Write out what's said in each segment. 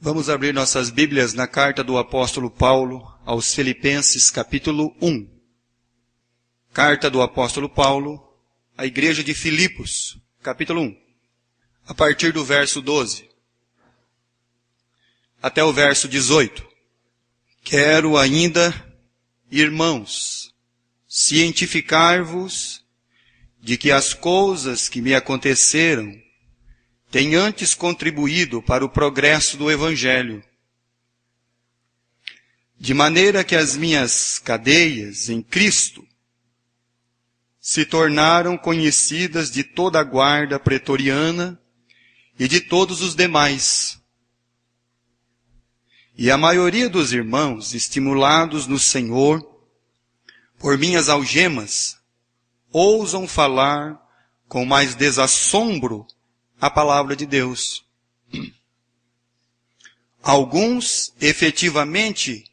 Vamos abrir nossas Bíblias na carta do apóstolo Paulo aos Filipenses, capítulo 1. Carta do apóstolo Paulo à igreja de Filipos, capítulo 1. A partir do verso 12 até o verso 18. Quero ainda, irmãos, cientificar-vos de que as coisas que me aconteceram têm antes contribuído para o progresso do Evangelho, de maneira que as minhas cadeias em Cristo se tornaram conhecidas de toda a guarda pretoriana e de todos os demais. E a maioria dos irmãos, estimulados no Senhor, por minhas algemas, ousam falar com mais desassombro a palavra de Deus. Alguns, efetivamente,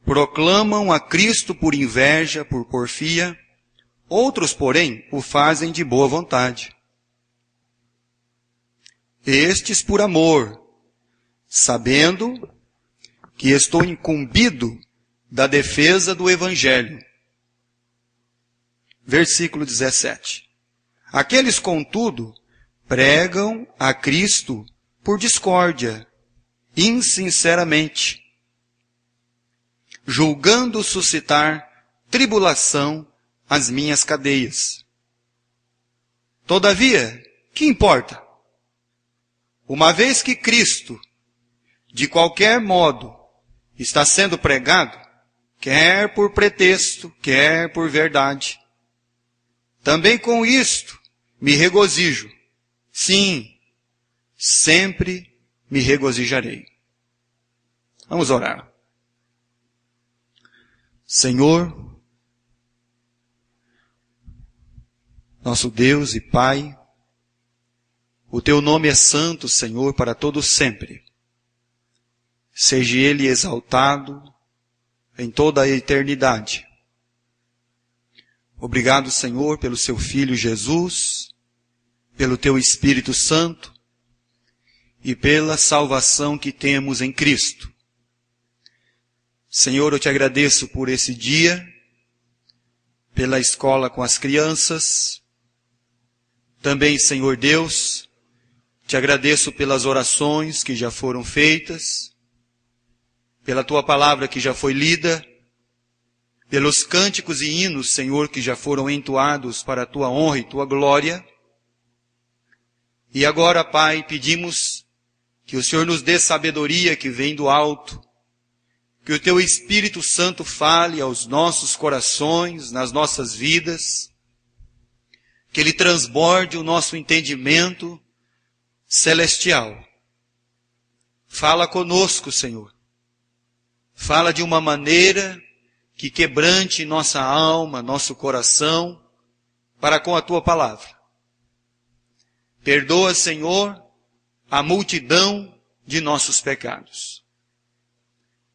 proclamam a Cristo por inveja, por porfia. Outros, porém, o fazem de boa vontade. Estes por amor, sabendo que estou incumbido da defesa do Evangelho. Versículo 17. Aqueles, contudo, pregam a Cristo por discórdia, insinceramente, julgando suscitar tribulação às minhas cadeias. Todavia, que importa? Uma vez que Cristo, de qualquer modo, está sendo pregado, quer por pretexto, quer por verdade, também com isto me regozijo. Sim, sempre me regozijarei. Vamos orar. Senhor, nosso Deus e Pai, o Teu nome é santo, Senhor, para todo sempre. Seja Ele exaltado em toda a eternidade. Obrigado, Senhor, pelo Seu Filho Jesus, pelo Teu Espírito Santo e pela salvação que temos em Cristo. Senhor, eu te agradeço por esse dia, pela escola com as crianças. Também, Senhor Deus, te agradeço pelas orações que já foram feitas, pela Tua palavra que já foi lida, pelos cânticos e hinos, Senhor, que já foram entoados para a Tua honra e Tua glória. E agora, Pai, pedimos que o Senhor nos dê sabedoria que vem do alto, que o Teu Espírito Santo fale aos nossos corações, nas nossas vidas, que Ele transborde o nosso entendimento celestial. Fala conosco, Senhor. Fala de uma maneira que quebrante nossa alma, nosso coração, para com a Tua palavra. Perdoa, Senhor, a multidão de nossos pecados.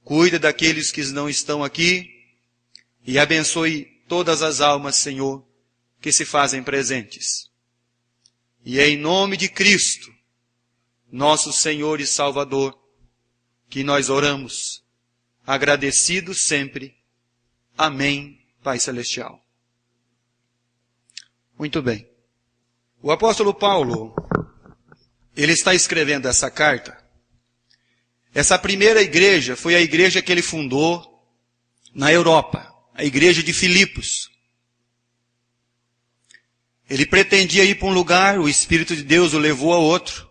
Cuida daqueles que não estão aqui e abençoe todas as almas, Senhor, que se fazem presentes. E é em nome de Cristo, nosso Senhor e Salvador, que nós oramos, agradecidos sempre. Amém, Pai Celestial. Muito bem. O apóstolo Paulo, ele está escrevendo essa carta. Essa primeira igreja foi a igreja que ele fundou na Europa, a igreja de Filipos. Ele pretendia ir para um lugar, o Espírito de Deus o levou a outro.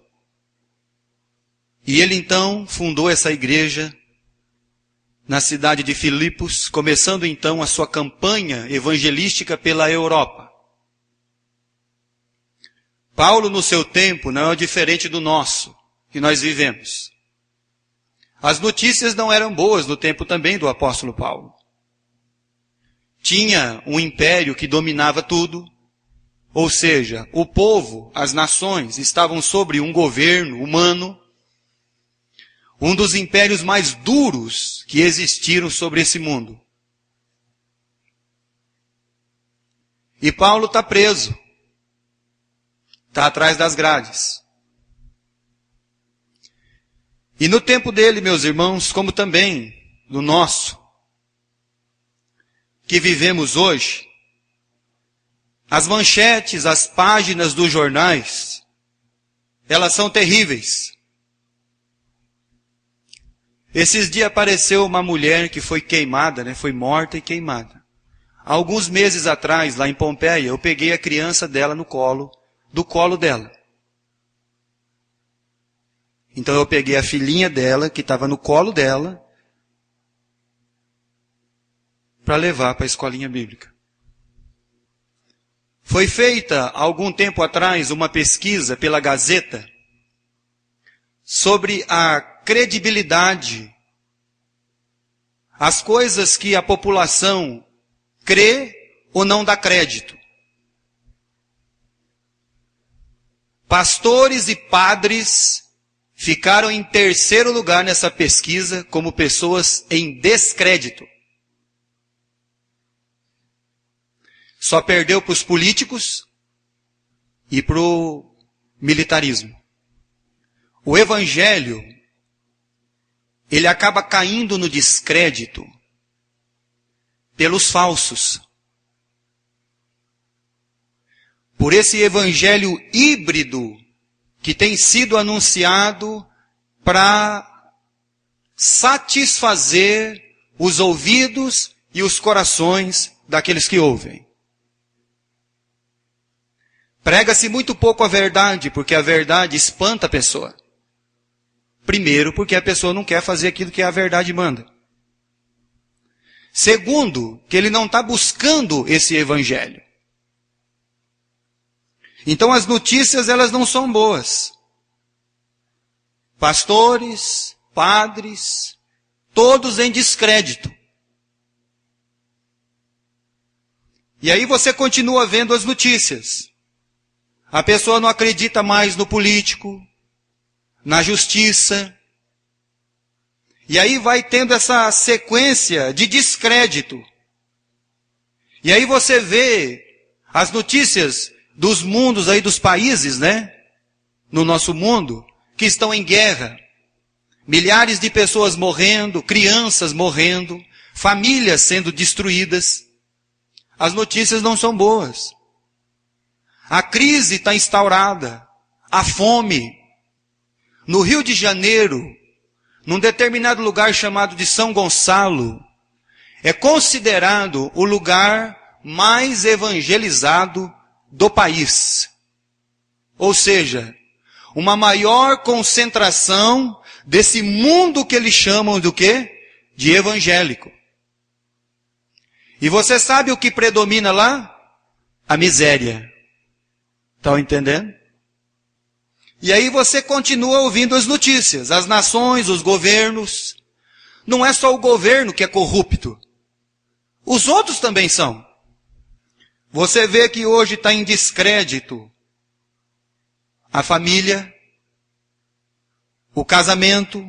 E ele então fundou essa igreja na cidade de Filipos, começando então a sua campanha evangelística pela Europa. Paulo, no seu tempo, não é diferente do nosso, que nós vivemos. As notícias não eram boas no tempo também do apóstolo Paulo. Tinha um império que dominava tudo, ou seja, o povo, as nações, estavam sobre um governo humano, um dos impérios mais duros que existiram sobre esse mundo. E Paulo está preso. Está atrás das grades. E no tempo dele, meus irmãos, como também no nosso, que vivemos hoje, as manchetes, as páginas dos jornais, elas são terríveis. Esses dias apareceu uma mulher que foi queimada, foi morta e queimada. Há alguns meses atrás, lá em Pompeia, eu peguei a criança dela no colo, do colo dela. Então eu peguei a filhinha dela, que estava no colo dela, para levar para a escolinha bíblica. Foi feita, há algum tempo atrás, uma pesquisa pela Gazeta sobre a credibilidade, as coisas que a população crê ou não dá crédito. Pastores e padres ficaram em terceiro lugar nessa pesquisa como pessoas em descrédito. Só perdeu para os políticos e para o militarismo. O evangelho, ele acaba caindo no descrédito pelos falsos. Por esse evangelho híbrido que tem sido anunciado para satisfazer os ouvidos e os corações daqueles que ouvem. Prega-se muito pouco a verdade, porque a verdade espanta a pessoa. Primeiro, porque a pessoa não quer fazer aquilo que a verdade manda. Segundo, que ele não está buscando esse evangelho. Então as notícias, elas não são boas. Pastores, padres, todos em descrédito. E aí você continua vendo as notícias. A pessoa não acredita mais no político, na justiça. E aí vai tendo essa sequência de descrédito. E aí você vê as notícias dos mundos aí, dos países, no nosso mundo, que estão em guerra. Milhares de pessoas morrendo, crianças morrendo, famílias sendo destruídas. As notícias não são boas. A crise está instaurada, a fome. No Rio de Janeiro, num determinado lugar chamado de São Gonçalo, é considerado o lugar mais evangelizado do país. Ou seja, uma maior concentração desse mundo que eles chamam do quê? De evangélico. E você sabe o que predomina lá? A miséria. Estão entendendo? E aí você continua ouvindo as notícias, as nações, os governos. Não é só o governo que é corrupto. Os outros também são. Você vê que hoje está em descrédito a família, o casamento,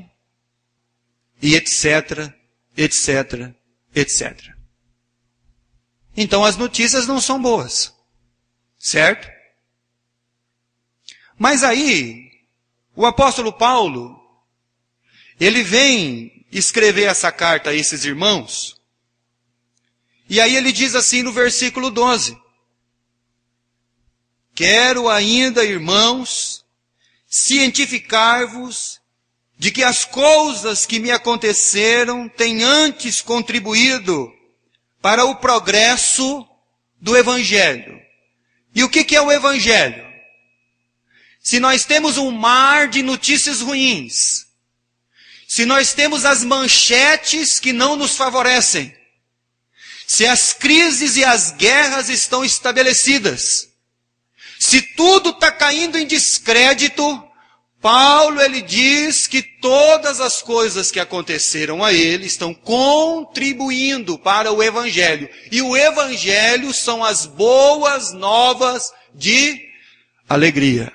e etc, etc, etc. Então as notícias não são boas. Certo? Mas aí, o apóstolo Paulo, ele vem escrever essa carta a esses irmãos, e aí ele diz assim no versículo 12, quero ainda, irmãos, cientificar-vos de que as coisas que me aconteceram têm antes contribuído para o progresso do Evangelho. E o que é o Evangelho? Se nós temos um mar de notícias ruins, se nós temos as manchetes que não nos favorecem, se as crises e as guerras estão estabelecidas, se tudo está caindo em descrédito, Paulo ele diz que todas as coisas que aconteceram a ele estão contribuindo para o Evangelho. E o Evangelho são as boas novas de alegria.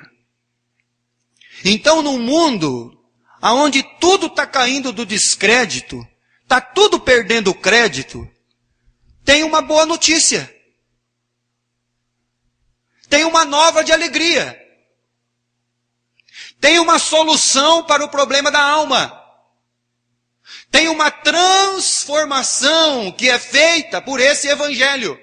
Então, num mundo onde tudo está caindo do descrédito, está tudo perdendo crédito, tem uma boa notícia. Tem uma nova de alegria. tem uma solução para o problema da alma. Tem uma transformação que é feita por esse evangelho.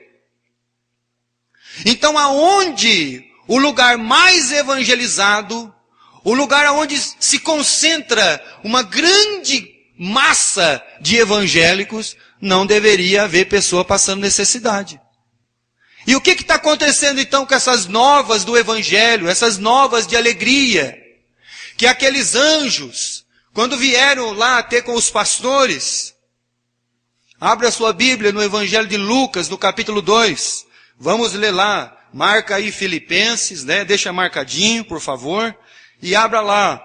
Então, aonde o lugar mais evangelizado, o lugar onde se concentra uma grande massa de evangélicos, não deveria haver pessoa passando necessidade. E o que está acontecendo então com essas novas do evangelho, essas novas de alegria? Que aqueles anjos, quando vieram lá ter com os pastores, abra sua Bíblia no Evangelho de Lucas, no capítulo 2, vamos ler lá, marca aí Filipenses, né? Deixa marcadinho, por favor, e abra lá,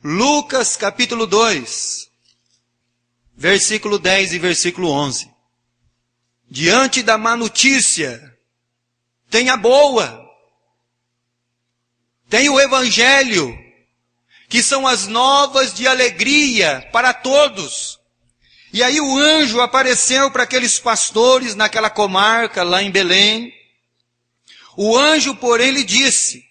Lucas capítulo 2, versículo 10 e versículo 11. Diante da má notícia, tem a boa, tem o Evangelho, que são as novas de alegria para todos. E aí o anjo apareceu para aqueles pastores naquela comarca lá em Belém. O anjo, porém, lhe disse: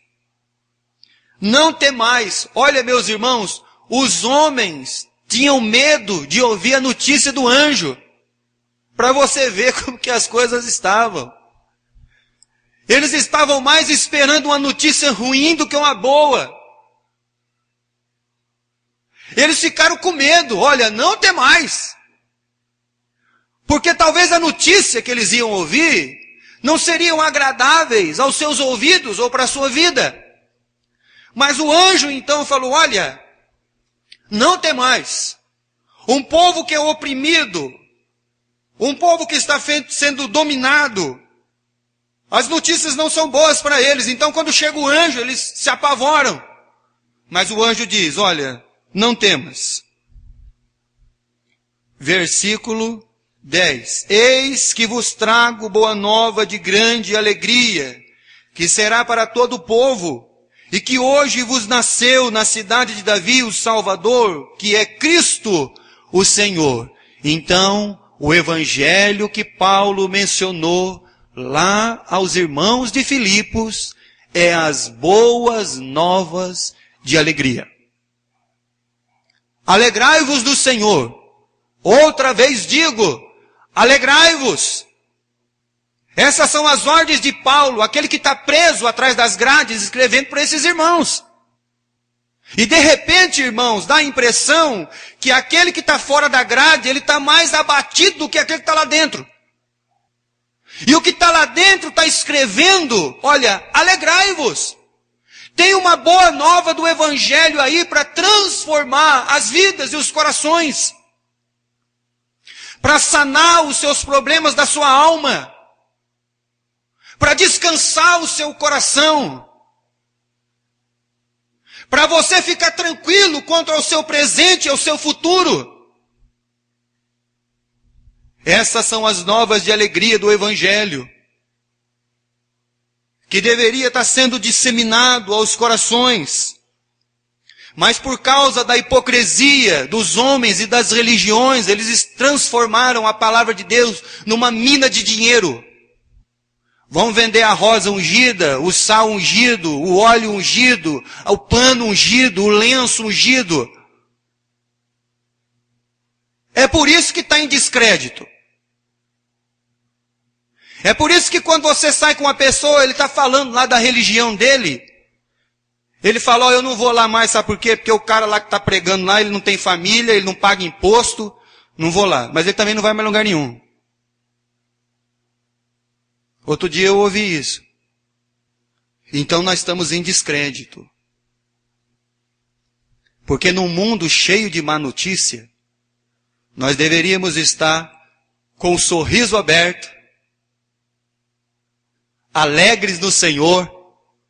não temais. Olha, meus irmãos, os homens tinham medo de ouvir a notícia do anjo. Para você ver como que as coisas estavam. Eles estavam mais esperando uma notícia ruim do que uma boa. Eles ficaram com medo. Olha, não temais. Porque talvez a notícia que eles iam ouvir não seriam agradáveis aos seus ouvidos ou para a sua vida. Mas o anjo então falou: olha, não temais. Um povo que é oprimido, um povo que está sendo dominado, as notícias não são boas para eles. Então quando chega o anjo, eles se apavoram. Mas o anjo diz: olha, não temas. Versículo 10. Eis que vos trago boa nova de grande alegria, que será para todo o povo, e que hoje vos nasceu na cidade de Davi o Salvador, que é Cristo o Senhor. Então, o evangelho que Paulo mencionou lá aos irmãos de Filipos é as boas novas de alegria. Alegrai-vos do Senhor. Outra vez digo, alegrai-vos. Essas são as ordens de Paulo, aquele que está preso atrás das grades, escrevendo para esses irmãos. E de repente, irmãos, dá a impressão que aquele que está fora da grade, ele está mais abatido do que aquele que está lá dentro. E o que está lá dentro está escrevendo: olha, alegrai-vos. Tem uma boa nova do evangelho aí para transformar as vidas e os corações. Para sanar os seus problemas da sua alma. Para descansar o seu coração. Para você ficar tranquilo quanto ao seu presente e ao seu futuro. Essas são as novas de alegria do evangelho, que deveria estar sendo disseminado aos corações. Mas por causa da hipocrisia dos homens e das religiões, eles transformaram a palavra de Deus numa mina de dinheiro. Vão vender a rosa ungida, o sal ungido, o óleo ungido, o pano ungido, o lenço ungido. É por isso que está em descrédito. É por isso que quando você sai com uma pessoa, ele está falando lá da religião dele. Ele fala: ó, eu não vou lá mais, sabe por quê? Porque o cara lá que está pregando lá, ele não tem família, ele não paga imposto, não vou lá. Mas ele também não vai mais lugar nenhum. Outro dia eu ouvi isso. Então nós estamos em descrédito. Porque num mundo cheio de má notícia, nós deveríamos estar com o sorriso aberto, alegres no Senhor,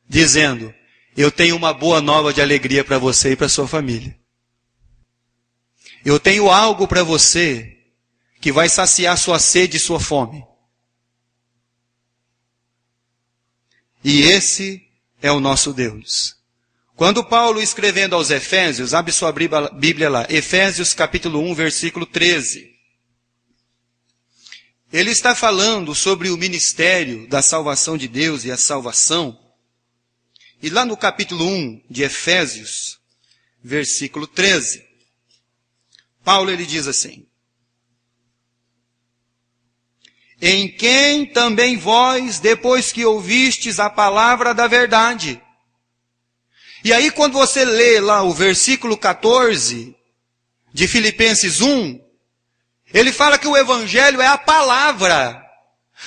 dizendo: eu tenho uma boa nova de alegria para você e para sua família. Eu tenho algo para você que vai saciar sua sede e sua fome. E esse é o nosso Deus. Quando Paulo, escrevendo aos Efésios, abre sua Bíblia lá, Efésios capítulo 1, versículo 13. Ele está falando sobre o ministério da salvação de Deus e a salvação. E lá no capítulo 1 de Efésios, versículo 13, Paulo ele diz assim: em quem também vós, depois que ouvistes a palavra da verdade. E aí quando você lê lá o versículo 14 de Filipenses 1, ele fala que o evangelho é a palavra.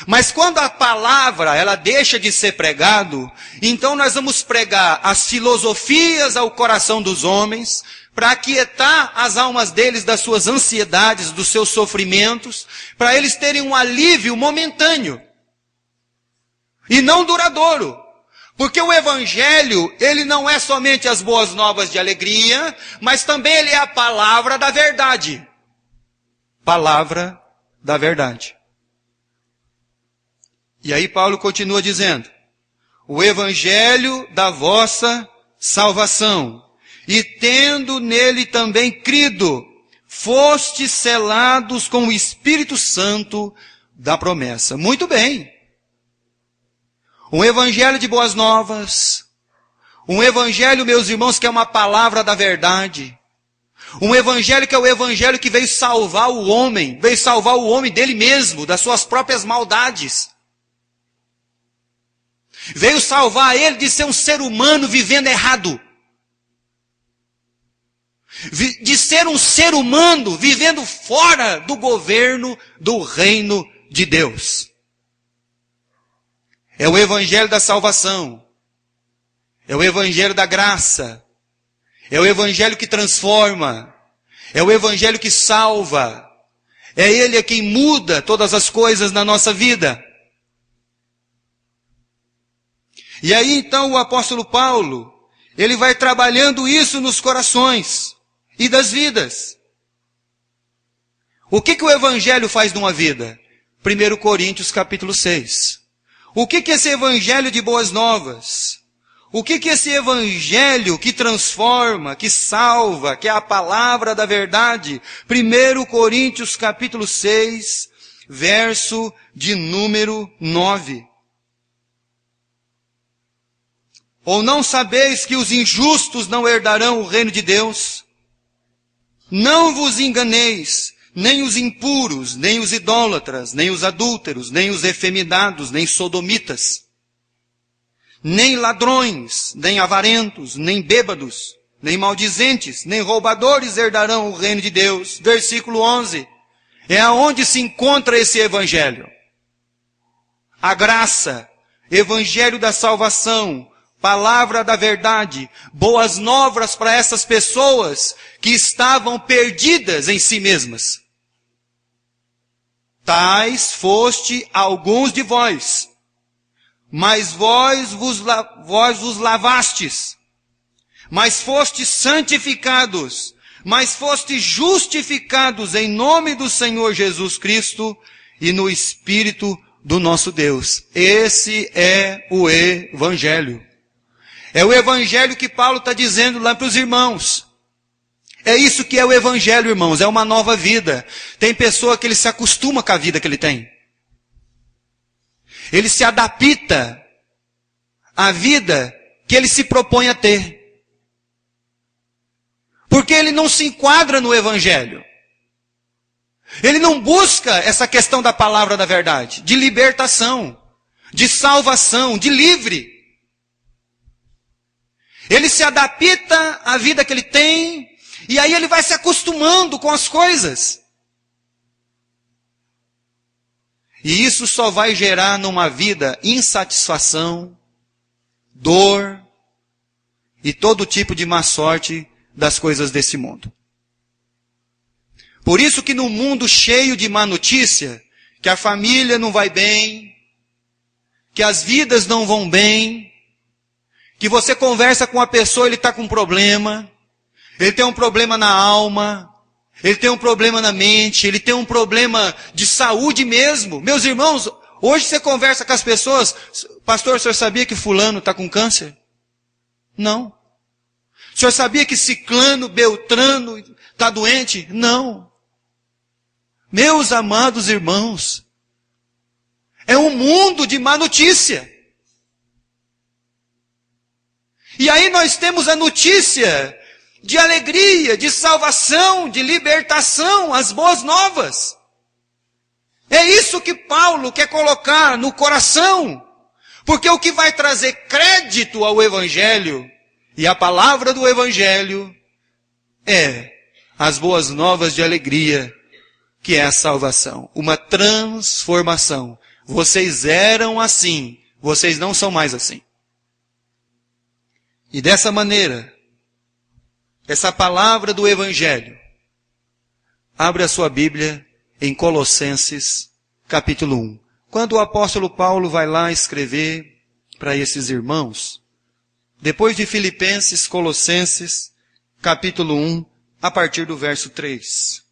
Mas quando a palavra, ela deixa de ser pregado, então nós vamos pregar as filosofias ao coração dos homens, para aquietar as almas deles das suas ansiedades, dos seus sofrimentos, para eles terem um alívio momentâneo, e não duradouro. Porque o evangelho, ele não é somente as boas novas de alegria, mas também ele é a palavra da verdade. Palavra da verdade. E aí Paulo continua dizendo: o evangelho da vossa salvação, e tendo nele também crido, fostes selados com o Espírito Santo da promessa. Muito bem. Um evangelho de boas novas, um evangelho, meus irmãos, que é uma palavra da verdade, um evangelho que é o evangelho que veio salvar o homem dele mesmo, das suas próprias maldades. Veio salvar ele de ser um ser humano vivendo errado. De ser um ser humano vivendo fora do governo do reino de Deus. É o evangelho da salvação. É o evangelho da graça. É o evangelho que transforma. É o evangelho que salva. É ele quem muda todas as coisas na nossa vida. E aí então o apóstolo Paulo, ele vai trabalhando isso nos corações e das vidas. O que o evangelho faz numa vida? 1 Coríntios capítulo 6. O que esse evangelho de boas novas? O que esse evangelho que transforma, que salva, que é a palavra da verdade? 1 Coríntios capítulo 6, verso de número 9. Ou não sabeis que os injustos não herdarão o reino de Deus? Não vos enganeis, nem os impuros, nem os idólatras, nem os adúlteros, nem os efeminados, nem sodomitas, nem ladrões, nem avarentos, nem bêbados, nem maldizentes, nem roubadores herdarão o reino de Deus. Versículo 11. É aonde se encontra esse evangelho. A graça, evangelho da salvação, palavra da verdade, boas novas para essas pessoas que estavam perdidas em si mesmas. Tais foste alguns de vós, mas vós vos lavastes, mas fostes santificados, mas fostes justificados em nome do Senhor Jesus Cristo e no Espírito do nosso Deus. Esse é o evangelho. É o evangelho que Paulo está dizendo lá para os irmãos. É isso que é o evangelho, irmãos. É uma nova vida. Tem pessoa que ele se acostuma com a vida que ele tem. Ele se adapta à vida que ele se propõe a ter. Porque ele não se enquadra no evangelho. Ele não busca essa questão da palavra da verdade, de libertação, de salvação, de livre. Ele se adapta à vida que ele tem, e aí ele vai se acostumando com as coisas. E isso só vai gerar numa vida insatisfação, dor e todo tipo de má sorte das coisas desse mundo. Por isso que num mundo cheio de má notícia, que a família não vai bem, que as vidas não vão bem, que você conversa com uma pessoa, ele está com um problema, ele tem um problema na alma, ele tem um problema na mente, ele tem um problema de saúde mesmo. Meus irmãos, hoje você conversa com as pessoas, pastor, o senhor sabia que fulano está com câncer? Não. O senhor sabia que ciclano, beltrano está doente? Não. Meus amados irmãos, é um mundo de má notícia. E aí nós temos a notícia de alegria, de salvação, de libertação, as boas novas. É isso que Paulo quer colocar no coração, porque o que vai trazer crédito ao Evangelho e à palavra do Evangelho é as boas novas de alegria, que é a salvação, uma transformação. Vocês eram assim, vocês não são mais assim. E dessa maneira, essa palavra do Evangelho, abre a sua Bíblia em Colossenses, capítulo 1. Quando o apóstolo Paulo vai lá escrever para esses irmãos, depois de Filipenses, Colossenses, capítulo 1, a partir do verso 3.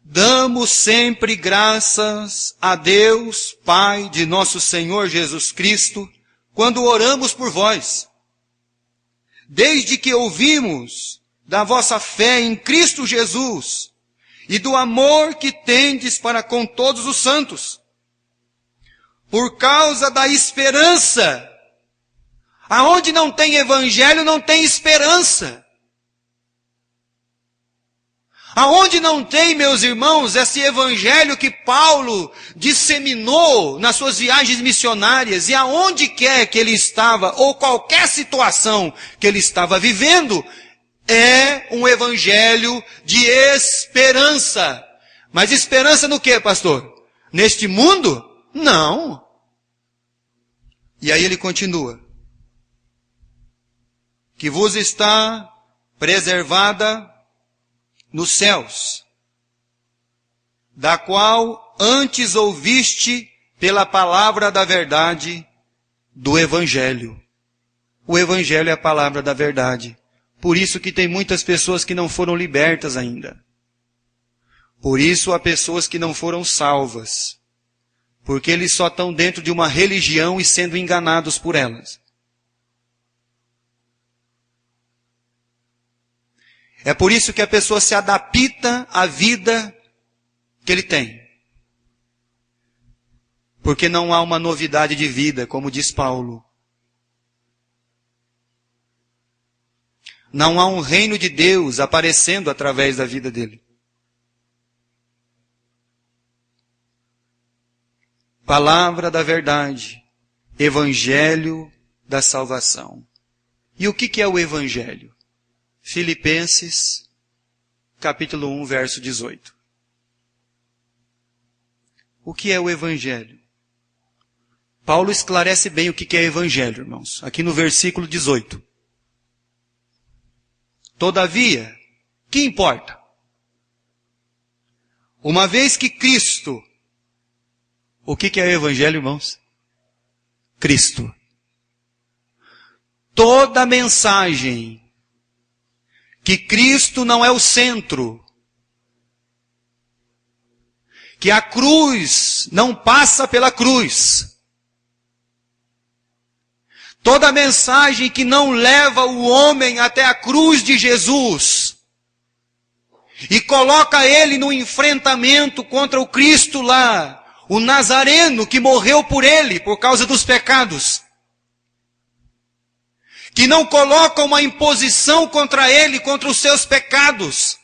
Damos sempre graças a Deus, Pai de nosso Senhor Jesus Cristo, quando oramos por vós. Desde que ouvimos da vossa fé em Cristo Jesus e do amor que tendes para com todos os santos, por causa da esperança. Aonde não tem evangelho, não tem esperança. Aonde não tem, meus irmãos, esse evangelho que Paulo disseminou nas suas viagens missionárias, e aonde quer que ele estava, ou qualquer situação que ele estava vivendo, é um evangelho de esperança. Mas esperança no quê, pastor? Neste mundo? Não. E aí ele continua. Que vos está preservada nos céus, da qual antes ouviste pela palavra da verdade do Evangelho. O Evangelho é a palavra da verdade. Por isso que tem muitas pessoas que não foram libertas ainda. Por isso há pessoas que não foram salvas. Porque eles só estão dentro de uma religião e sendo enganados por elas. É por isso que a pessoa se adapta à vida que ele tem. Porque não há uma novidade de vida, como diz Paulo. Não há um reino de Deus aparecendo através da vida dele. Palavra da verdade. Evangelho da salvação. E o que é o Evangelho? Filipenses, capítulo 1, verso 18. O que é o Evangelho? Paulo esclarece bem o que é Evangelho, irmãos. Aqui no versículo 18. Todavia, que importa? Uma vez que Cristo... O que é o Evangelho, irmãos? Cristo. Toda mensagem que Cristo não é o centro, que a cruz não passa pela cruz, toda mensagem que não leva o homem até a cruz de Jesus e coloca ele no enfrentamento contra o Cristo lá, o Nazareno que morreu por ele, por causa dos pecados, que não coloca uma imposição contra ele, contra os seus pecados,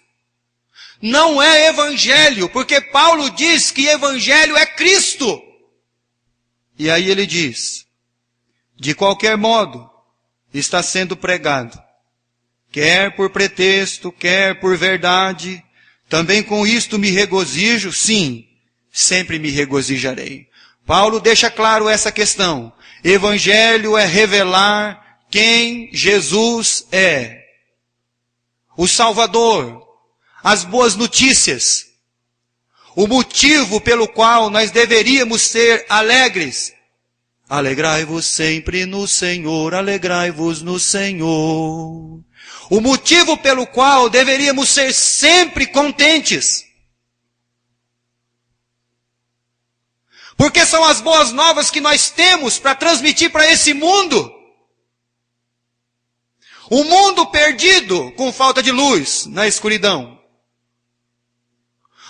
não é evangelho, porque Paulo diz que evangelho é Cristo. E aí ele diz, de qualquer modo, está sendo pregado, quer por pretexto, quer por verdade, também com isto me regozijo, sim, sempre me regozijarei. Paulo deixa claro essa questão. Evangelho é revelar quem Jesus é. O Salvador. As boas notícias. O motivo pelo qual nós deveríamos ser alegres. Alegrai-vos sempre no Senhor, alegrai-vos no Senhor. O motivo pelo qual deveríamos ser sempre contentes. Porque são as boas novas que nós temos para transmitir para esse mundo. Um mundo perdido com falta de luz na escuridão.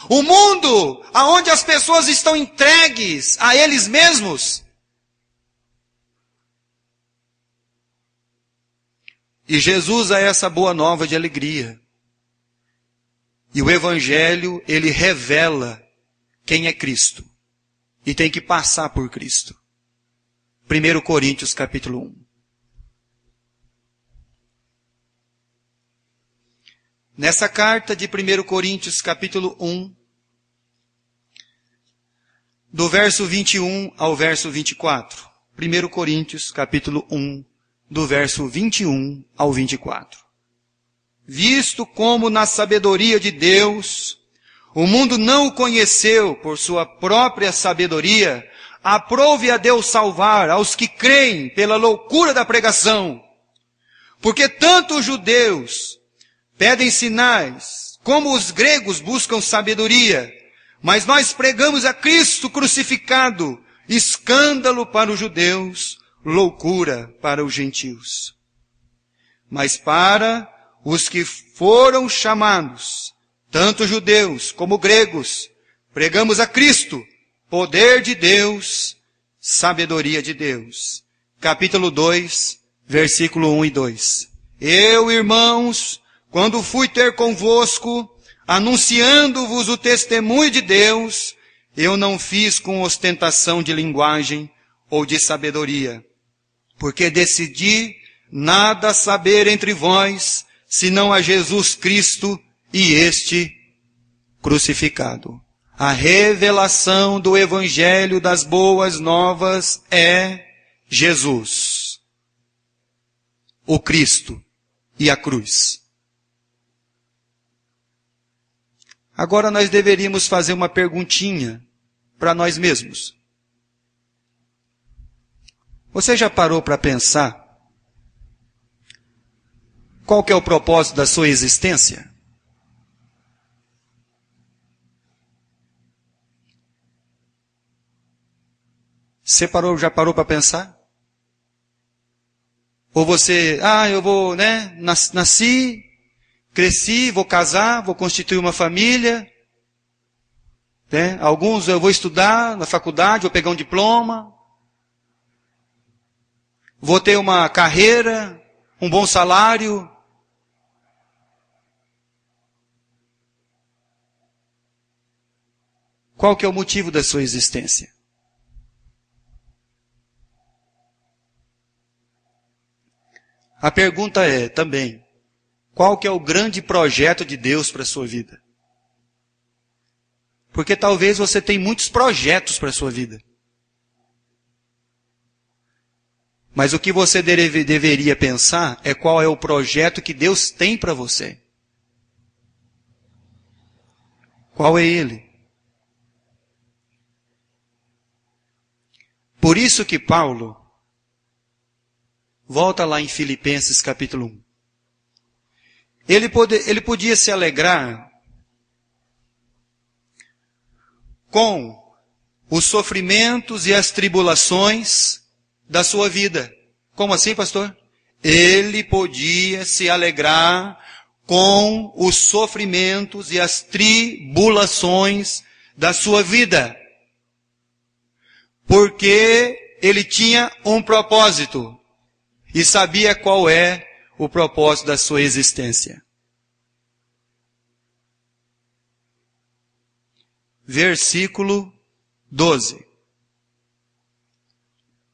Um mundo onde as pessoas estão entregues a eles mesmos. E Jesus é essa boa nova de alegria. E o Evangelho, ele revela quem é Cristo. E tem que passar por Cristo. 1 Coríntios capítulo 1. Nessa carta de 1 Coríntios capítulo 1, do verso 21 ao verso 24. 1 Coríntios capítulo 1, do verso 21 ao 24. Visto como na sabedoria de Deus, o mundo não o conheceu por sua própria sabedoria, aprove a Deus salvar aos que creem pela loucura da pregação. Porque tanto os judeus pedem sinais, como os gregos buscam sabedoria, mas nós pregamos a Cristo crucificado, escândalo para os judeus, loucura para os gentios. Mas para os que foram chamados, tanto judeus como gregos, pregamos a Cristo, poder de Deus, sabedoria de Deus. Capítulo 2, versículo 1 e 2. Eu, irmãos, quando fui ter convosco, anunciando-vos o testemunho de Deus, eu não fiz com ostentação de linguagem ou de sabedoria, porque decidi nada saber entre vós, senão a Jesus Cristo e este crucificado. A revelação do Evangelho das Boas Novas é Jesus, o Cristo e a cruz. Agora nós deveríamos fazer uma perguntinha para nós mesmos. Você já parou para pensar qual que é o propósito da sua existência? Você já parou para pensar? Ou você, eu vou, nasci, cresci, vou casar, vou constituir uma família. Alguns eu vou estudar na faculdade, vou pegar um diploma. Vou ter uma carreira, um bom salário. Qual que é o motivo da sua existência? A pergunta é também, qual que é o grande projeto de Deus para a sua vida? Porque talvez você tenha muitos projetos para a sua vida. Mas o que você deveria pensar é qual é o projeto que Deus tem para você. Qual é ele? Por isso que Paulo, volta lá em Filipenses capítulo 1. Ele podia se alegrar com os sofrimentos e as tribulações da sua vida. Como assim, pastor? Ele podia se alegrar com os sofrimentos e as tribulações da sua vida. Porque ele tinha um propósito. E sabia qual é o propósito da sua existência. Versículo 12.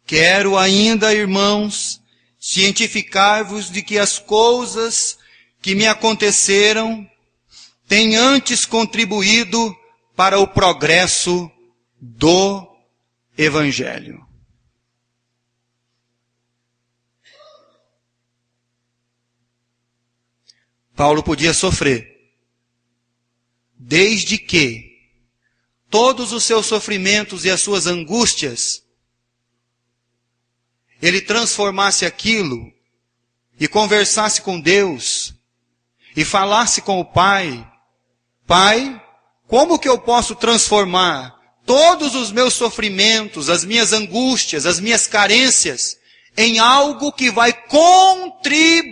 Quero ainda, irmãos, cientificar-vos de que as coisas que me aconteceram têm antes contribuído para o progresso do Evangelho. Paulo podia sofrer, desde que todos os seus sofrimentos e as suas angústias, ele transformasse aquilo e conversasse com Deus e falasse com o Pai. Pai, como que eu posso transformar todos os meus sofrimentos, as minhas angústias, as minhas carências em algo que vai contribuir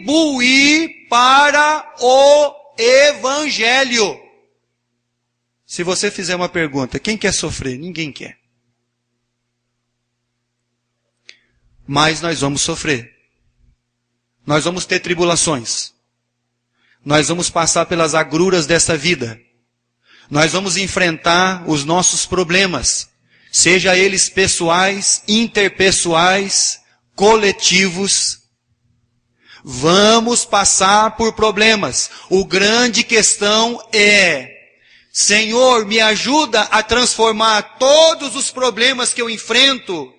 para o Evangelho? Se você fizer uma pergunta, quem quer sofrer? Ninguém quer. Mas nós vamos sofrer. Nós vamos ter tribulações. Nós vamos passar pelas agruras dessa vida. Nós vamos enfrentar os nossos problemas, seja eles pessoais, interpessoais, coletivos. Vamos passar por problemas. O grande questão é: Senhor, me ajuda a transformar todos os problemas que eu enfrento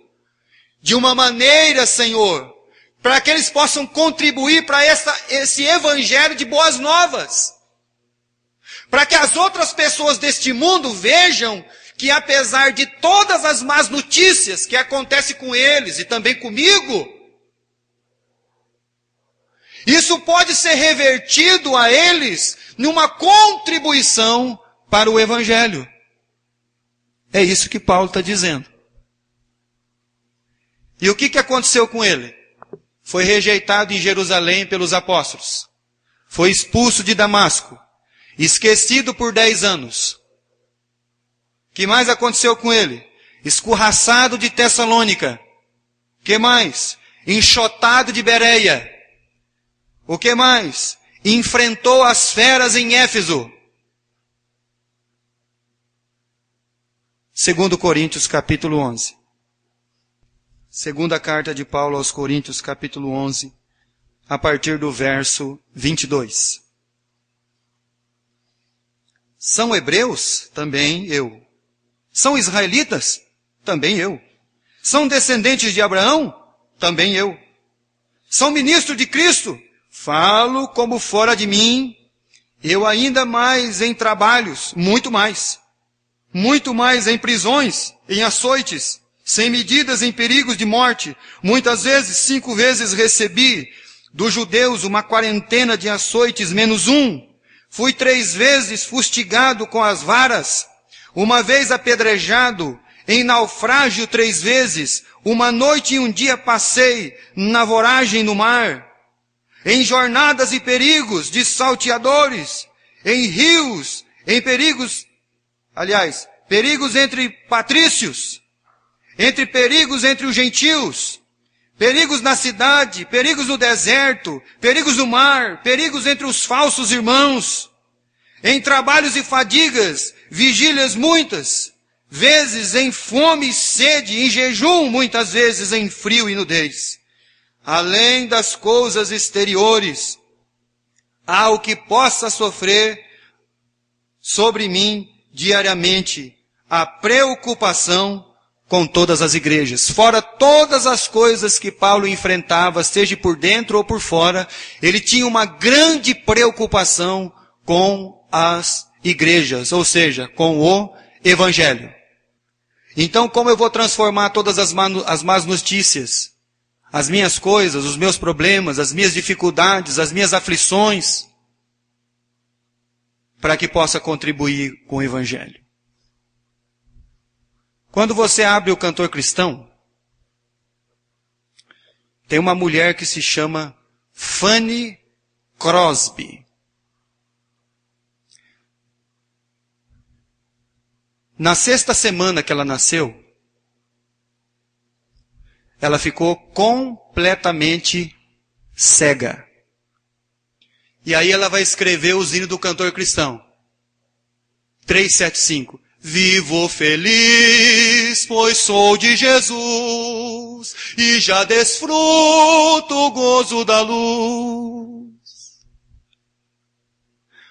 de uma maneira, Senhor, para que eles possam contribuir para esse evangelho de boas novas. Para que as outras pessoas deste mundo vejam que apesar de todas as más notícias que acontecem com eles e também comigo, isso pode ser revertido a eles numa contribuição para o evangelho. É isso que Paulo está dizendo. E o que aconteceu com ele? Foi rejeitado em Jerusalém pelos apóstolos. Foi expulso de Damasco. Esquecido por 10 anos. O que mais aconteceu com ele? Escorraçado de Tessalônica. O que mais? Enxotado de Bereia. O que mais? Enfrentou as feras em Éfeso. 2 Coríntios capítulo 11. Segunda carta de Paulo aos Coríntios capítulo 11, a partir do verso 22. São hebreus? Também eu. São israelitas? Também eu. São descendentes de Abraão? Também eu. São ministros de Cristo? Falo como fora de mim. Eu ainda mais em trabalhos, muito mais. Muito mais em prisões, em açoites, sem medidas, em perigos de morte. Muitas vezes, 5 vezes recebi dos judeus uma quarentena de açoites menos 1. Fui 3 vezes fustigado com as varas. Uma vez apedrejado, em naufrágio 3 vezes. Uma noite e um dia passei na voragem no mar. Em jornadas e perigos de salteadores. Em rios, em perigos, perigos entre patrícios. Entre perigos entre os gentios, perigos na cidade, perigos no deserto, perigos no mar, perigos entre os falsos irmãos, em trabalhos e fadigas, vigílias muitas, vezes em fome e sede, em jejum, muitas vezes em frio e nudez. Além das coisas exteriores, há o que possa sofrer sobre mim diariamente, a preocupação com todas as igrejas. Fora todas as coisas que Paulo enfrentava, seja por dentro ou por fora, ele tinha uma grande preocupação com as igrejas, ou seja, com o evangelho. Então, como eu vou transformar todas as más notícias, as minhas coisas, os meus problemas, as minhas dificuldades, as minhas aflições, para que possa contribuir com o evangelho? Quando você abre o Cantor Cristão, tem uma mulher que se chama Fanny Crosby. Na 6ª semana que ela nasceu, ela ficou completamente cega. E aí ela vai escrever o hino do Cantor Cristão. 375. Vivo feliz, pois sou de Jesus, e já desfruto o gozo da luz.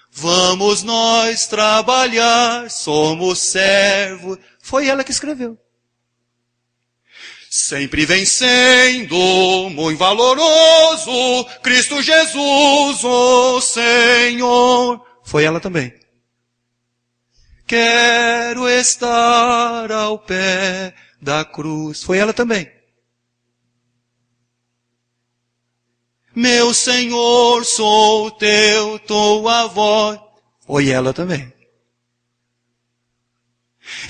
Vamos nós trabalhar, somos servos. Foi ela que escreveu. Sempre vencendo, muito valoroso, Cristo Jesus, o Senhor. Foi ela também. Quero estar ao pé da cruz. Foi ela também. Meu Senhor, sou teu, tua voz. Foi ela também.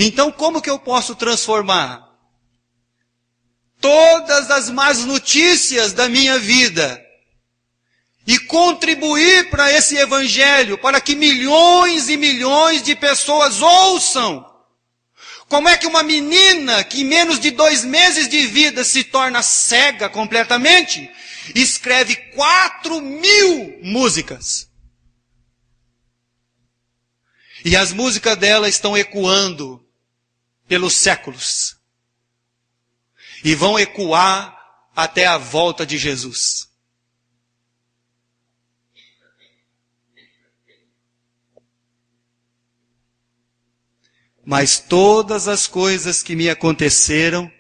Então, como que eu posso transformar todas as más notícias da minha vida e contribuir para esse evangelho, para que milhões e milhões de pessoas ouçam? Como é que uma menina que em menos de 2 meses de vida se torna cega completamente escreve 4.000 músicas. E as músicas dela estão ecoando pelos séculos. E vão ecoar até a volta de Jesus. Mas todas as coisas que me aconteceram,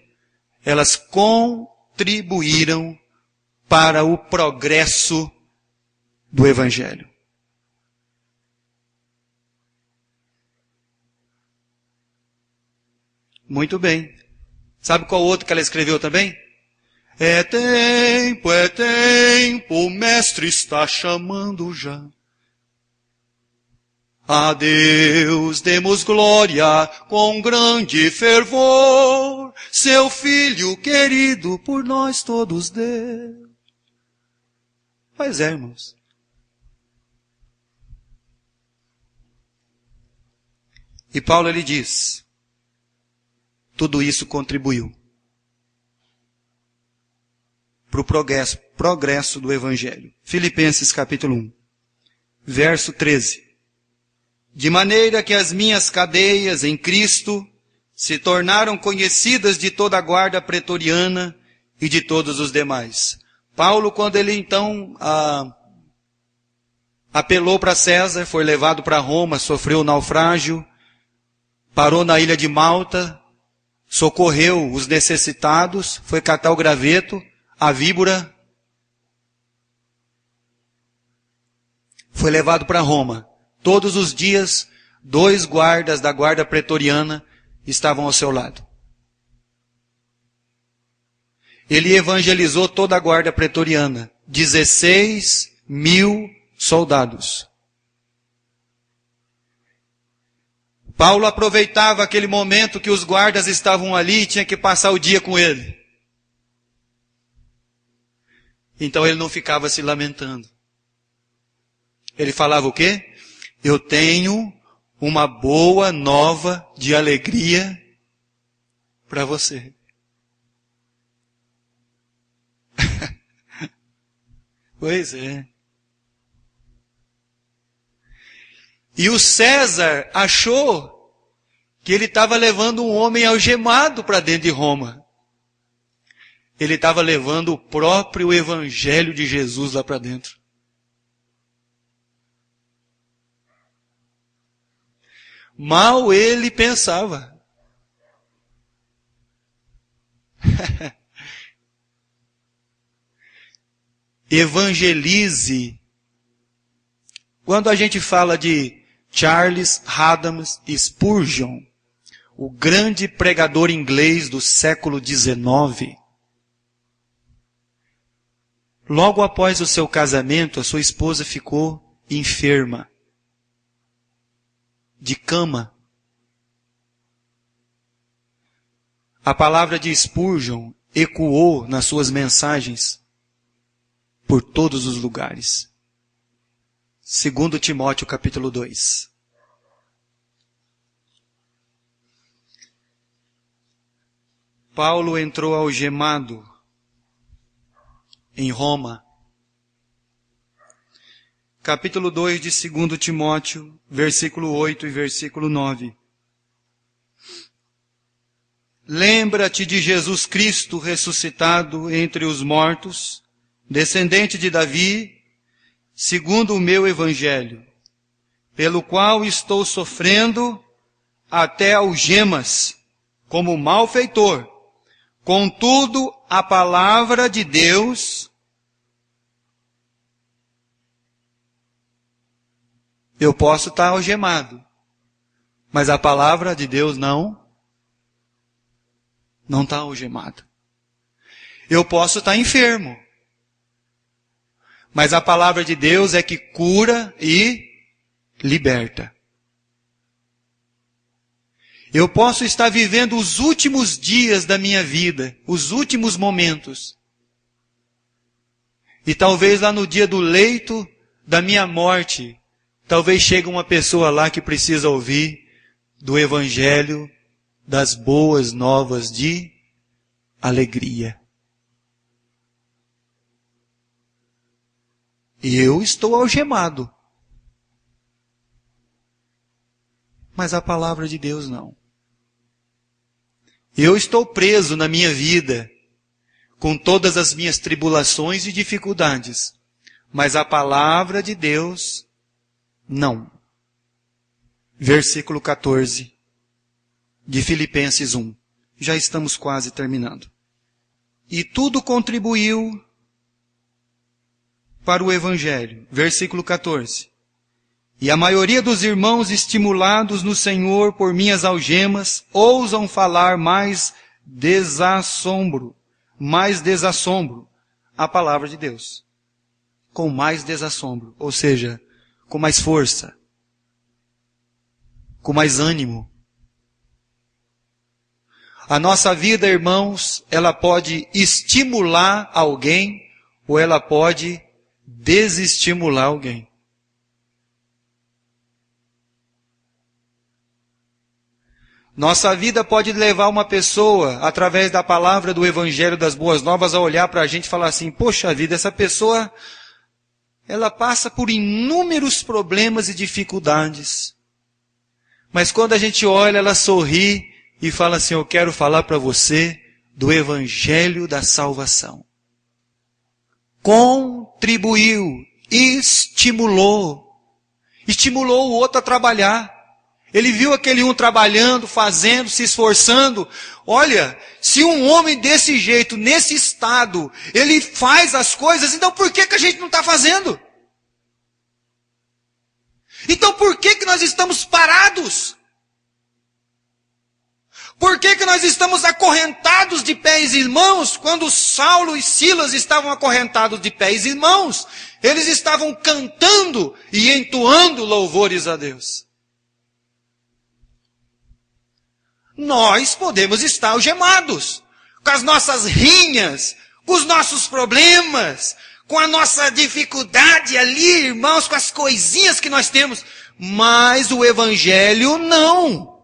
elas contribuíram para o progresso do Evangelho. Muito bem. Sabe qual outro que ela escreveu também? É tempo, o mestre está chamando já. A Deus demos glória com grande fervor, seu Filho querido por nós todos deu. Pois é, irmãos. E Paulo ele diz, tudo isso contribuiu para o progresso do Evangelho. Filipenses capítulo 1, verso 13. De maneira que as minhas cadeias em Cristo se tornaram conhecidas de toda a guarda pretoriana e de todos os demais. Paulo, quando ele então apelou para César, foi levado para Roma, sofreu um naufrágio, parou na ilha de Malta, socorreu os necessitados, foi catar o graveto, a víbora, foi levado para Roma. Todos os dias, 2 guardas da guarda pretoriana estavam ao seu lado. Ele evangelizou toda a guarda pretoriana, 16.000 soldados. Paulo aproveitava aquele momento que os guardas estavam ali e tinha que passar o dia com ele. Então ele não ficava se lamentando. Ele falava o quê? Eu tenho uma boa nova de alegria para você. Pois é. E o César achou que ele estava levando um homem algemado para dentro de Roma. Ele estava levando o próprio Evangelho de Jesus lá para dentro. Mal ele pensava. Evangelize. Quando a gente fala de Charles Haddam Spurgeon, o grande pregador inglês do século XIX, logo após o seu casamento, a sua esposa ficou enferma, de cama. A palavra de Spurgeon ecoou nas suas mensagens por todos os lugares. 2 Timóteo capítulo 2. Paulo entrou algemado em Roma. Capítulo 2 de 2 Timóteo, versículo 8 e versículo 9. Lembra-te de Jesus Cristo ressuscitado entre os mortos, descendente de Davi, segundo o meu evangelho, pelo qual estou sofrendo até algemas, como malfeitor. Contudo, a palavra de Deus, eu posso estar algemado, mas a palavra de Deus não está algemada. Eu posso estar enfermo, mas a palavra de Deus é que cura e liberta. Eu posso estar vivendo os últimos dias da minha vida, os últimos momentos. E talvez lá no dia do leito da minha morte, talvez chegue uma pessoa lá que precisa ouvir do Evangelho das boas novas de alegria. Eu estou algemado. Mas a palavra de Deus não. Eu estou preso na minha vida, com todas as minhas tribulações e dificuldades. Mas a palavra de Deus, não. Versículo 14 de Filipenses 1. Já estamos quase terminando. E tudo contribuiu para o Evangelho. Versículo 14. E a maioria dos irmãos, estimulados no Senhor por minhas algemas, ousam falar mais desassombro a palavra de Deus. Com mais desassombro, ou seja, com mais força, com mais ânimo. A nossa vida, irmãos, ela pode estimular alguém ou ela pode desestimular alguém. Nossa vida pode levar uma pessoa, através da palavra do Evangelho das Boas Novas, a olhar para a gente e falar assim, poxa vida, essa pessoa, ela passa por inúmeros problemas e dificuldades. Mas quando a gente olha, ela sorri e fala assim, eu quero falar para você do Evangelho da salvação. Contribuiu, estimulou o outro a trabalhar. Ele viu aquele um trabalhando, fazendo, se esforçando. Olha, se um homem desse jeito, nesse estado, ele faz as coisas, então por que a gente não está fazendo? Então por que nós estamos parados? Por que nós estamos acorrentados de pés e mãos, quando Saulo e Silas estavam acorrentados de pés e mãos? Eles estavam cantando e entoando louvores a Deus. Nós podemos estar algemados, com as nossas rinhas, com os nossos problemas, com a nossa dificuldade ali, irmãos, com as coisinhas que nós temos, mas o Evangelho não.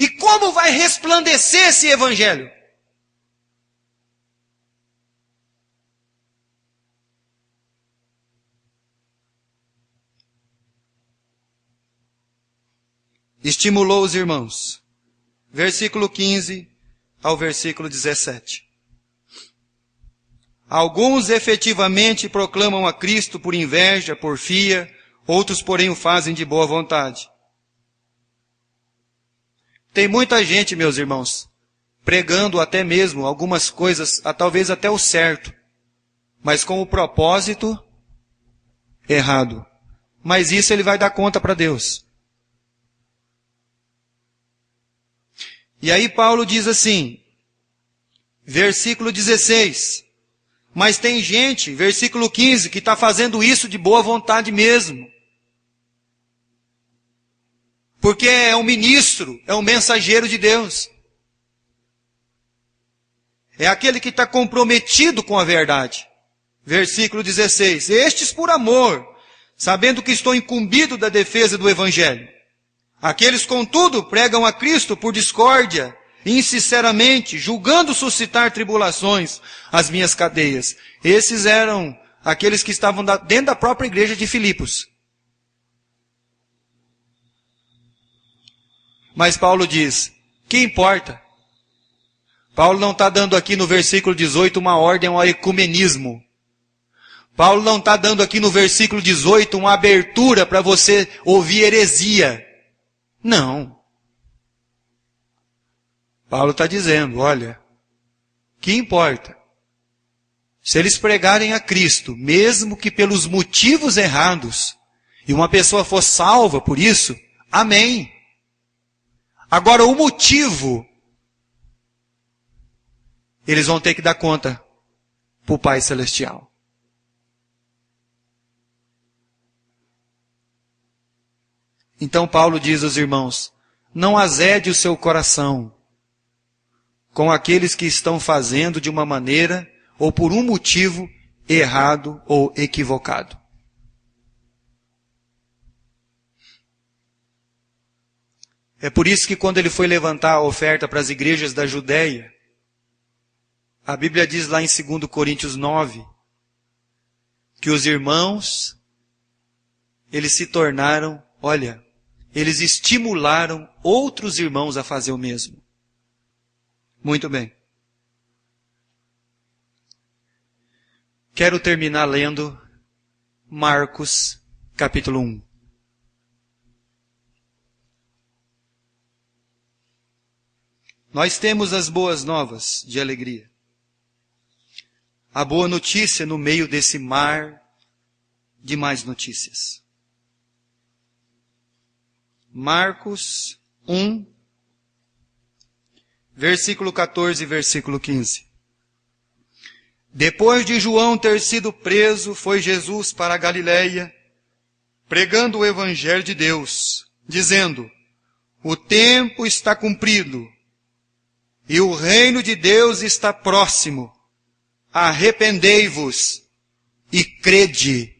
E como vai resplandecer esse Evangelho? Estimulou os irmãos. Versículo 15 ao versículo 17. Alguns efetivamente proclamam a Cristo por inveja, porfia, outros porém o fazem de boa vontade. Tem muita gente, meus irmãos, pregando até mesmo algumas coisas, talvez até o certo, mas com o propósito errado. Mas isso ele vai dar conta para Deus. E aí Paulo diz assim, versículo 16, mas tem gente, versículo 15, que está fazendo isso de boa vontade mesmo. Porque é um ministro, é um mensageiro de Deus. É aquele que está comprometido com a verdade. Versículo 16, estes por amor, sabendo que estou incumbido da defesa do Evangelho. Aqueles, contudo, pregam a Cristo por discórdia, insinceramente, julgando suscitar tribulações às minhas cadeias. Esses eram aqueles que estavam dentro da própria igreja de Filipos. Mas Paulo diz, que importa? Paulo não está dando aqui no versículo 18 uma ordem ao ecumenismo. Paulo não está dando aqui no versículo 18 uma abertura para você ouvir heresia. Não. Paulo está dizendo, olha, que importa? Se eles pregarem a Cristo, mesmo que pelos motivos errados, e uma pessoa for salva por isso, amém. Agora o motivo, eles vão ter que dar conta para o Pai Celestial. Então Paulo diz aos irmãos, não azede o seu coração com aqueles que estão fazendo de uma maneira ou por um motivo errado ou equivocado. É por isso que quando ele foi levantar a oferta para as igrejas da Judéia, A Bíblia diz lá em 2 Coríntios 9, que os irmãos, eles se tornaram, olha, eles estimularam outros irmãos a fazer o mesmo. Muito bem. Quero terminar lendo Marcos, capítulo 1. Nós temos as boas novas de alegria. A boa notícia no meio desse mar de más notícias. Marcos 1, versículo 14 e versículo 15. Depois de João ter sido preso, foi Jesus para a Galileia, pregando o Evangelho de Deus, dizendo: o tempo está cumprido e o reino de Deus está próximo. Arrependei-vos e crede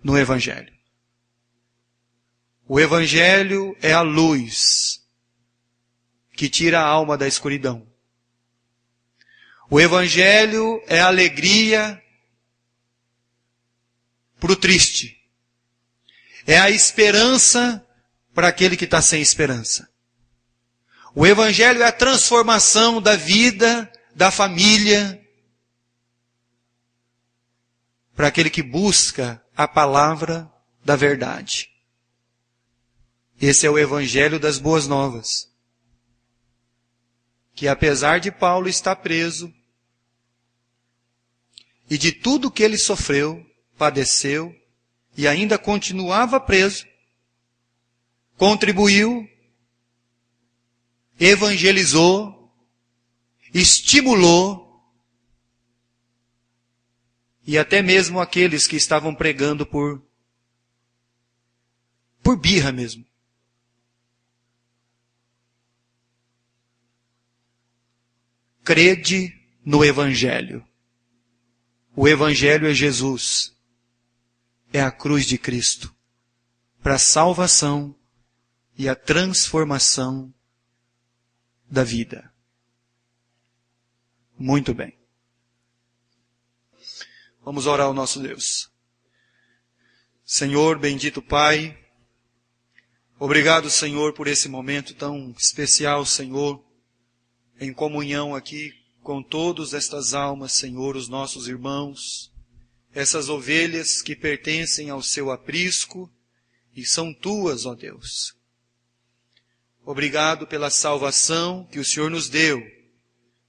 no Evangelho. O Evangelho é a luz que tira a alma da escuridão. O Evangelho é a alegria para o triste. É a esperança para aquele que está sem esperança. O Evangelho é a transformação da vida, da família, para aquele que busca a palavra da verdade. Esse é o Evangelho das Boas Novas. Que apesar de Paulo estar preso, e de tudo que ele sofreu, padeceu, e ainda continuava preso, contribuiu, evangelizou, estimulou, e até mesmo aqueles que estavam pregando por birra mesmo. Crede no Evangelho. O Evangelho é Jesus. É a cruz de Cristo. Para a salvação e a transformação da vida. Muito bem. Vamos orar ao nosso Deus. Senhor, bendito Pai, obrigado, Senhor, por esse momento tão especial, Senhor, em comunhão aqui com todas estas almas, Senhor, os nossos irmãos, essas ovelhas que pertencem ao seu aprisco e são tuas, ó Deus. Obrigado pela salvação que o Senhor nos deu,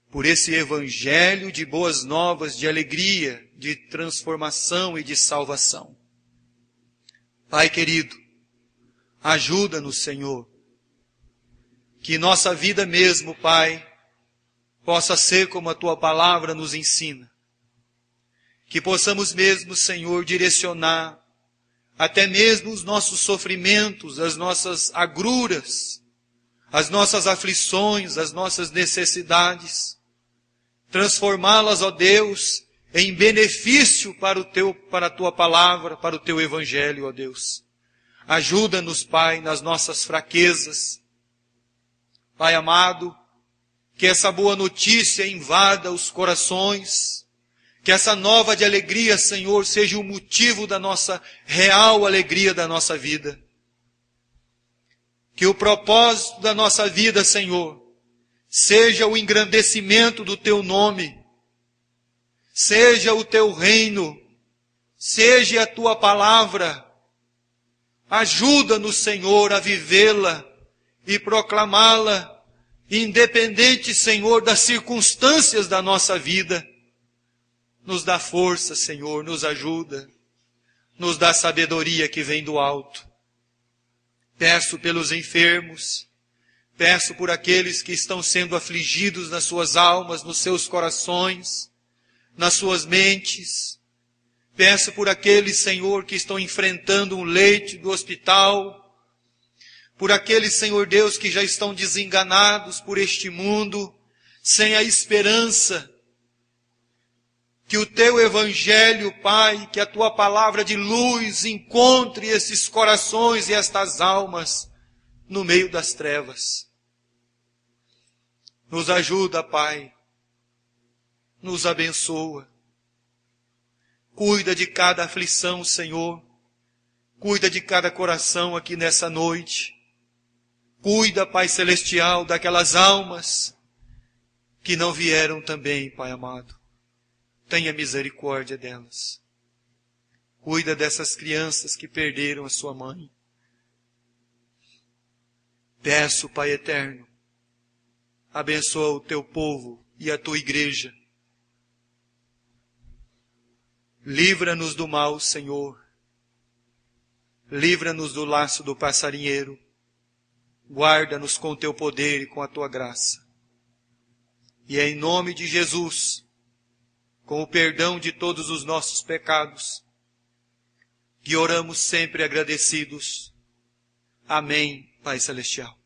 por esse evangelho de boas novas, de alegria, de transformação e de salvação. Pai querido, ajuda-nos, Senhor, que nossa vida mesmo, Pai, possa ser como a Tua palavra nos ensina. Que possamos mesmo, Senhor, direcionar até mesmo os nossos sofrimentos, as nossas agruras, as nossas aflições, as nossas necessidades, transformá-las, ó Deus, em benefício para a Tua palavra, para o Teu Evangelho, ó Deus. Ajuda-nos, Pai, nas nossas fraquezas. Pai amado, que essa boa notícia invada os corações, que essa nova de alegria, Senhor, seja o motivo da nossa real alegria da nossa vida. Que o propósito da nossa vida, Senhor, seja o engrandecimento do Teu nome, seja o Teu reino, seja a Tua palavra. Ajuda-nos, Senhor, a vivê-la e proclamá-la, independente, Senhor, das circunstâncias da nossa vida. Nos dá força, Senhor, nos ajuda, nos dá sabedoria que vem do alto. Peço pelos enfermos, peço por aqueles que estão sendo afligidos nas suas almas, nos seus corações, nas suas mentes. Peço por aqueles, Senhor, que estão enfrentando um leito do hospital, por aqueles, Senhor Deus, que já estão desenganados por este mundo, sem a esperança. Que o Teu Evangelho, Pai, que a Tua palavra de luz encontre esses corações e estas almas no meio das trevas. Nos ajuda, Pai, nos abençoa. Cuida de cada aflição, Senhor. Cuida de cada coração aqui nessa noite. Cuida, Pai Celestial, daquelas almas que não vieram também, Pai amado. Tenha misericórdia delas. Cuida dessas crianças que perderam a sua mãe. Peço, Pai eterno, abençoa o teu povo e a tua igreja. Livra-nos do mal, Senhor. Livra-nos do laço do passarinheiro. Guarda-nos com o teu poder e com a tua graça. E é em nome de Jesus, com o perdão de todos os nossos pecados, que oramos sempre agradecidos. Amém, Pai Celestial.